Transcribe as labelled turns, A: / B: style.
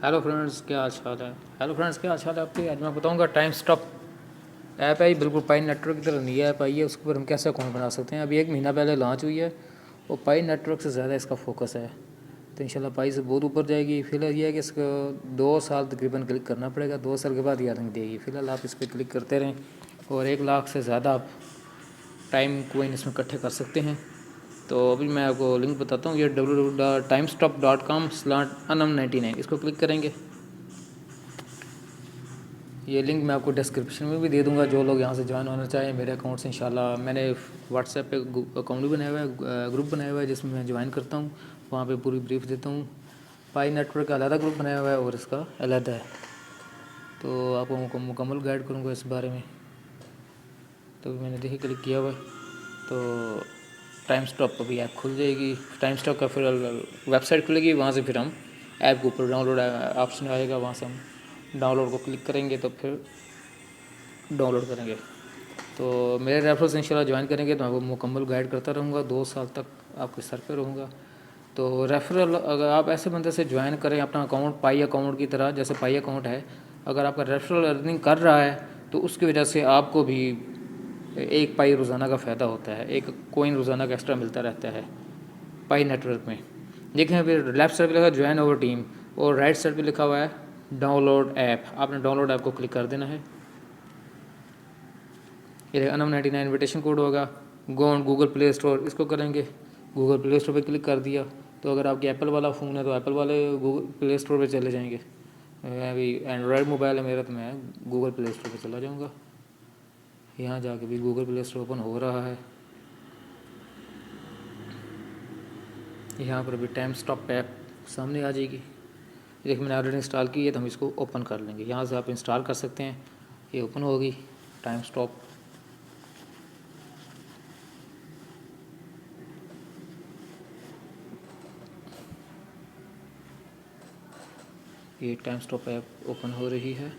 A: Hello friends, क्या हाल है। Hello friends, क्या हाल है आपके। आज मैं बताऊंगा टाइम स्टॉप ऐप है। ये बिल्कुल पाई नेटवर्क की तरह नहीं ऐप आई है। उसके ऊपर हम कैसे अकाउंट बना सकते हैं। अभी 1 महीना पहले लॉन्च हुई है और पाई नेटवर्क से ज़्यादा इसका फोकस है, तो इंशाल्लाह पाई से बहुत ऊपर जाएगी। फिलहाल ये है कि इसको 2 साल तकरीबन क्लिक करना पड़ेगा। 2 साल के बाद ये अर्निंग देगी। फिलहाल आप इस पर क्लिक करते रहें और 1 लाख से ज़्यादा आप टाइम कोइन इसमें इकट्ठे कर सकते हैं। तो अभी मैं आपको लिंक बताता हूँ। ये www.timestop.com/anam99 इसको क्लिक करेंगे। ये लिंक मैं आपको डिस्क्रिप्शन में भी दे दूंगा। जो लोग यहाँ से ज्वाइन होना चाहें मेरे अकाउंट से, इंशाल्लाह मैंने व्हाट्सएप पे अकाउंट भी बनाया हुआ है, ग्रुप बनाया हुआ है जिसमें मैं ज्वाइन करता हूँ। वहाँ पे पूरी ब्रीफ देता हूँ। पाई नेटवर्क का अलग ग्रुप बनाया हुआ है और इसका अलग है, तो आपको मुकम्मल गाइड करूँगा इस बारे में। तो मैंने देखिए क्लिक किया हुआ है, तो टाइम स्टॉप अभी ऐप खुल जाएगी। टाइम स्टॉप का फिर वेबसाइट खुलेगी, वहाँ से फिर हम ऐप के ऊपर डाउनलोड ऑप्शन आएगा, वहाँ से हम डाउनलोड को क्लिक करेंगे तो फिर डाउनलोड करेंगे। तो मेरे रेफरल से इंशाल्लाह ज्वाइन करेंगे तो मैं वो मुकम्मल गाइड करता रहूँगा। 2 साल तक आपके सर पे रहूँगा। तो रेफरल अगर आप ऐसे बंदे से ज्वाइन करें अपना अकाउंट पाई अकाउंट की तरह, जैसे पाई अकाउंट है, अगर आपका रेफरल अर्निंग कर रहा है तो उसकी वजह से आपको भी 1 पाई रोज़ाना का फ़ायदा होता है। 1 कोइन रोज़ाना का एक्स्ट्रा मिलता रहता है पाई नेटवर्क में। देखें फिर लेफ्ट साइड पर लिखा ज्वाइन अवर टीम और राइट साइड पर लिखा हुआ है डाउनलोड ऐप। आपने डाउनलोड ऐप को क्लिक कर देना है। ये anam99 इन्विटेशन कोड होगा। Go on Google play store, इसको करेंगे। गूगल प्ले स्टोर पे क्लिक कर दिया तो अगर आपकी एप्पल वाला फ़ोन है तो एप्पल वाले गूगल प्ले स्टोर पे चले जाएंगे। मैं अभी एंड्रॉयड मोबाइल है मेरा, तो मैं गूगल प्ले स्टोर पे चला जाऊँगा। यहाँ जाके भी गूगल प्ले स्टोर ओपन हो रहा है। यहाँ पर भी टाइम स्टॉप ऐप सामने आ जाएगी। देखिए मैंने ऑलरेडी इंस्टॉल की है, तो हम इसको ओपन कर लेंगे। यहाँ से आप इंस्टॉल कर सकते हैं। ये ओपन होगी टाइम स्टॉप। ये टाइम स्टॉप ऐप ओपन हो रही है।